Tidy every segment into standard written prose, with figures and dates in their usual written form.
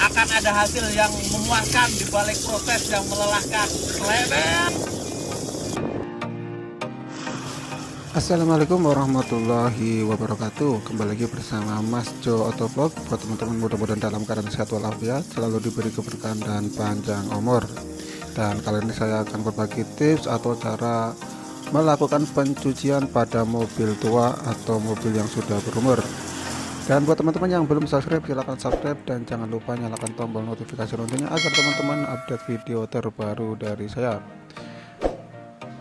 akan ada hasil yang memuaskan di balik proses yang melelahkan. Selamat. Assalamualaikum warahmatullahi wabarakatuh. Kembali lagi bersama Mas Jo Otovlog. Buat teman-teman, mudah-mudahan dalam keadaan sehat walafiat, selalu diberi keberkahan dan panjang umur. Dan kali ini saya akan berbagi tips atau cara melakukan pencucian pada mobil tua atau mobil yang sudah berumur. Dan buat teman-teman yang belum subscribe, silahkan subscribe dan jangan lupa nyalakan tombol notifikasi loncengnya agar teman-teman update video terbaru dari saya.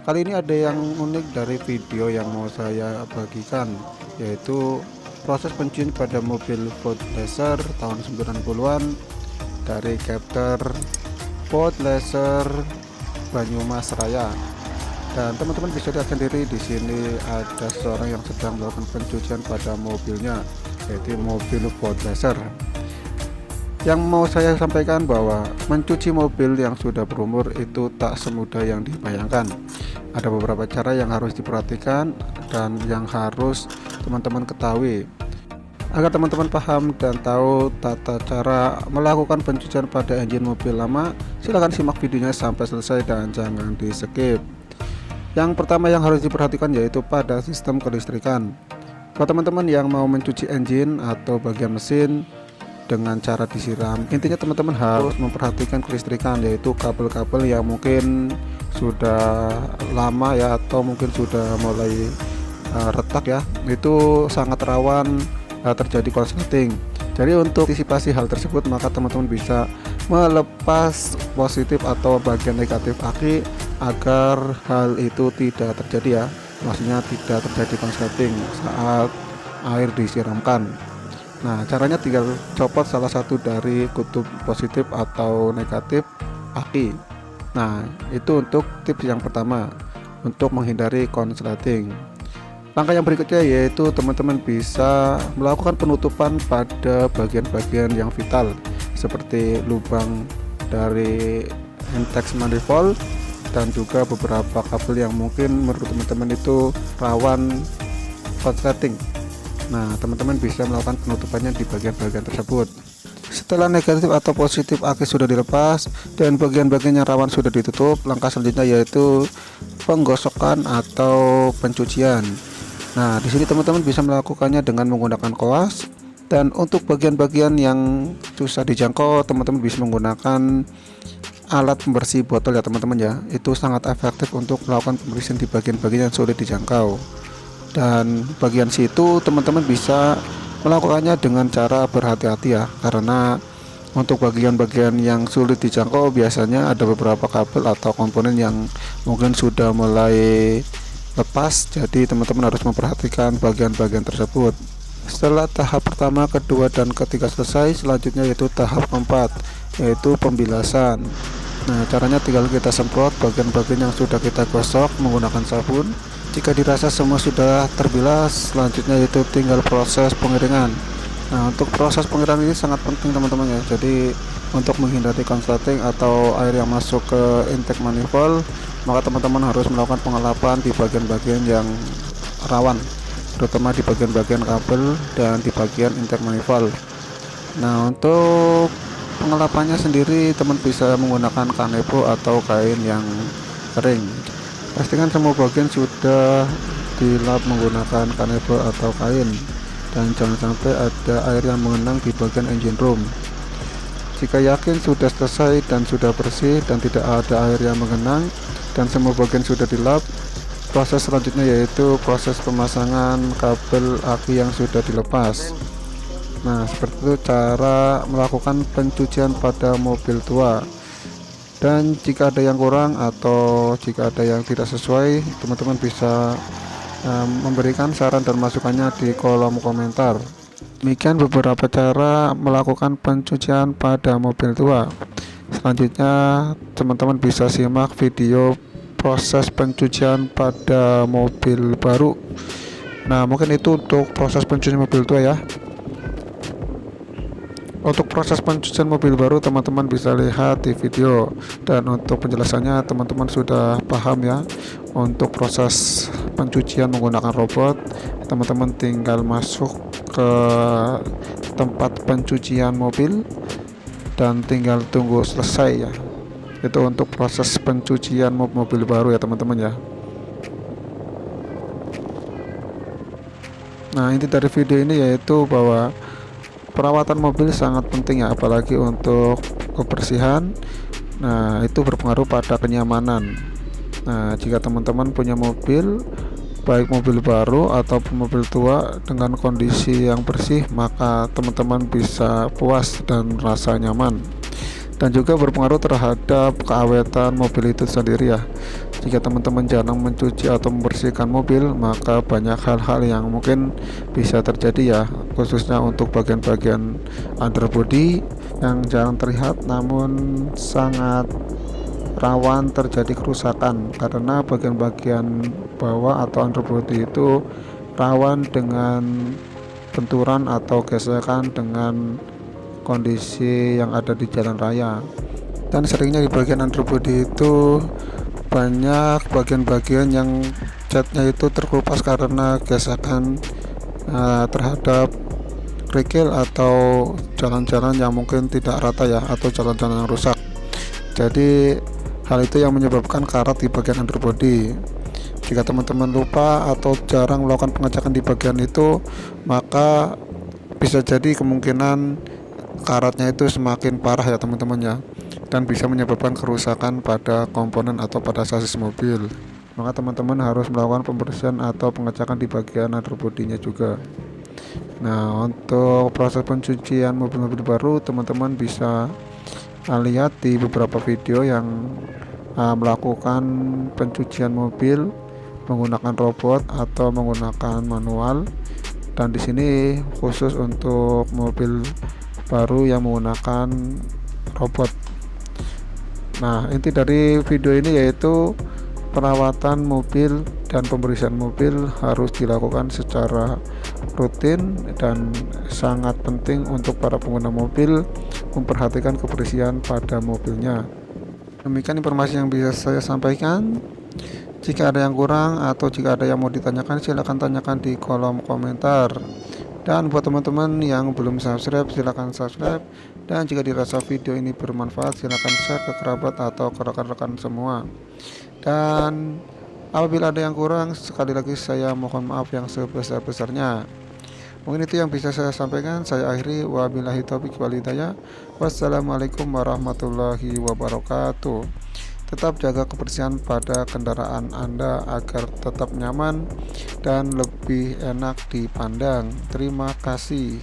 Kali ini ada yang unik dari video yang mau saya bagikan, yaitu proses pencucian pada mobil Ford Laser tahun 90-an dari chapter Ford Laser Banyumas Raya. Dan teman-teman bisa lihat sendiri di sini ada seorang yang sedang melakukan pencucian pada mobilnya, yaitu mobil Ford Laser. Yang mau saya sampaikan bahwa mencuci mobil yang sudah berumur itu tak semudah yang dibayangkan. Ada beberapa cara yang harus diperhatikan dan yang harus teman-teman ketahui. Agar teman-teman paham dan tahu tata cara melakukan pencucian pada engine mobil lama, silahkan simak videonya sampai selesai dan jangan di skip. Yang pertama yang harus diperhatikan yaitu pada sistem kelistrikan. Buat teman-teman yang mau mencuci engine atau bagian mesin dengan cara disiram, intinya teman-teman harus memperhatikan kelistrikan, yaitu kabel-kabel yang mungkin sudah lama ya, atau mungkin sudah mulai retak ya, itu sangat rawan terjadi korsleting. Jadi untuk antisipasi hal tersebut, maka teman-teman bisa melepas positif atau bagian negatif aki agar hal itu tidak terjadi ya, maksudnya tidak terjadi korsleting saat air disiramkan. Nah, caranya tinggal copot salah satu dari kutub positif atau negatif aki. Nah, itu untuk tips yang pertama untuk menghindari konsleting. Langkah yang berikutnya yaitu teman-teman bisa melakukan penutupan pada bagian-bagian yang vital seperti lubang dari intake manifold dan juga beberapa kabel yang mungkin menurut teman-teman itu rawan konsleting. Nah, teman-teman bisa melakukan penutupannya di bagian-bagian tersebut. Setelah negatif atau positif aki sudah dilepas dan bagian-bagian yang rawan sudah ditutup, langkah selanjutnya yaitu penggosokan atau pencucian. Nah, di sini teman-teman bisa melakukannya dengan menggunakan koas, dan untuk bagian-bagian yang susah dijangkau, teman-teman bisa menggunakan alat pembersih botol ya teman-teman ya. Itu sangat efektif untuk melakukan pembersihan di bagian-bagian yang sulit dijangkau. Dan bagian situ teman-teman bisa melakukannya dengan cara berhati-hati ya, karena untuk bagian-bagian yang sulit dijangkau biasanya ada beberapa kabel atau komponen yang mungkin sudah mulai lepas, jadi teman-teman harus memperhatikan bagian-bagian tersebut. Setelah tahap pertama, kedua, dan ketiga selesai, selanjutnya yaitu tahap keempat, yaitu pembilasan. Nah, caranya tinggal kita semprot bagian-bagian yang sudah kita gosok menggunakan sabun. Jika dirasa semua sudah terbilas, selanjutnya itu tinggal proses pengiringan. Nah, untuk proses pengiringan ini sangat penting teman-teman ya. Jadi untuk menghindari konsleting atau air yang masuk ke intake manifold, maka teman-teman harus melakukan pengelapan di bagian-bagian yang rawan, terutama di bagian-bagian kabel dan di bagian intake manifold. Nah, untuk pengelapannya sendiri teman bisa menggunakan kanebo atau kain yang kering. Pastikan semua bagian sudah dilap menggunakan kanebo atau kain, dan jangan sampai ada air yang mengenang di bagian engine room. Jika yakin sudah selesai dan sudah bersih dan tidak ada air yang mengenang dan semua bagian sudah dilap, proses selanjutnya yaitu proses pemasangan kabel aki yang sudah dilepas. Nah, seperti itu cara melakukan pencucian pada mobil tua. Dan jika ada yang kurang atau jika ada yang tidak sesuai, teman-teman bisa memberikan saran dan masukannya di kolom komentar. Demikian beberapa cara melakukan pencucian pada mobil tua. Selanjutnya teman-teman bisa simak video proses pencucian pada mobil baru. Nah, mungkin itu untuk proses pencucian mobil tua ya. Untuk proses pencucian mobil baru teman-teman bisa lihat di video, dan untuk penjelasannya teman-teman sudah paham ya. Untuk proses pencucian menggunakan robot, teman-teman tinggal masuk ke tempat pencucian mobil, dan tinggal tunggu selesai ya. Itu untuk proses pencucian mobil baru ya teman-teman ya. Nah, inti dari video ini yaitu bahwa perawatan mobil sangat penting ya, apalagi untuk kebersihan. Nah, itu berpengaruh pada kenyamanan. Nah, jika teman-teman punya mobil, baik mobil baru ataupun mobil tua dengan kondisi yang bersih, maka teman-teman bisa puas dan merasa nyaman. Dan juga berpengaruh terhadap keawetan mobil itu sendiri ya. Jika teman-teman jarang mencuci atau membersihkan mobil, maka banyak hal-hal yang mungkin bisa terjadi ya, khususnya untuk bagian-bagian underbody yang jarang terlihat namun sangat rawan terjadi kerusakan, karena bagian-bagian bawah atau underbody itu rawan dengan benturan atau gesekan dengan kondisi yang ada di jalan raya. Dan seringnya di bagian underbody itu banyak bagian-bagian yang catnya itu terkelupas karena gesekan terhadap kerikil atau jalan-jalan yang mungkin tidak rata ya, atau jalan-jalan yang rusak. Jadi hal itu yang menyebabkan karat di bagian underbody. Jika teman-teman lupa atau jarang melakukan pengecekan di bagian itu, maka bisa jadi kemungkinan karatnya itu semakin parah ya teman-teman ya, dan bisa menyebabkan kerusakan pada komponen atau pada sasis mobil. Maka teman-teman harus melakukan pembersihan atau pengecekan di bagian underbody-nya juga. Nah, untuk proses pencucian mobil-mobil baru, teman-teman bisa lihat di beberapa video yang melakukan pencucian mobil menggunakan robot atau menggunakan manual. Dan di sini khusus untuk mobil baru yang menggunakan robot. Nah, inti dari video ini yaitu perawatan mobil dan pembersihan mobil harus dilakukan secara rutin dan sangat penting untuk para pengguna mobil memperhatikan kebersihan pada mobilnya. Demikian informasi yang bisa saya sampaikan. Jika ada yang kurang atau jika ada yang mau ditanyakan, silahkan tanyakan di kolom komentar. Dan buat teman-teman yang belum subscribe, silahkan subscribe. Dan jika dirasa video ini bermanfaat, silahkan share ke kerabat atau ke rekan-rekan semua. Dan apabila ada yang kurang, sekali lagi saya mohon maaf yang sebesar-besarnya. Mungkin itu yang bisa saya sampaikan. Saya akhiri, wabillahi taufiq wal hidayah. Wassalamualaikum warahmatullahi wabarakatuh. Tetap jaga kebersihan pada kendaraan Anda agar tetap nyaman dan lebih enak dipandang. Terima kasih.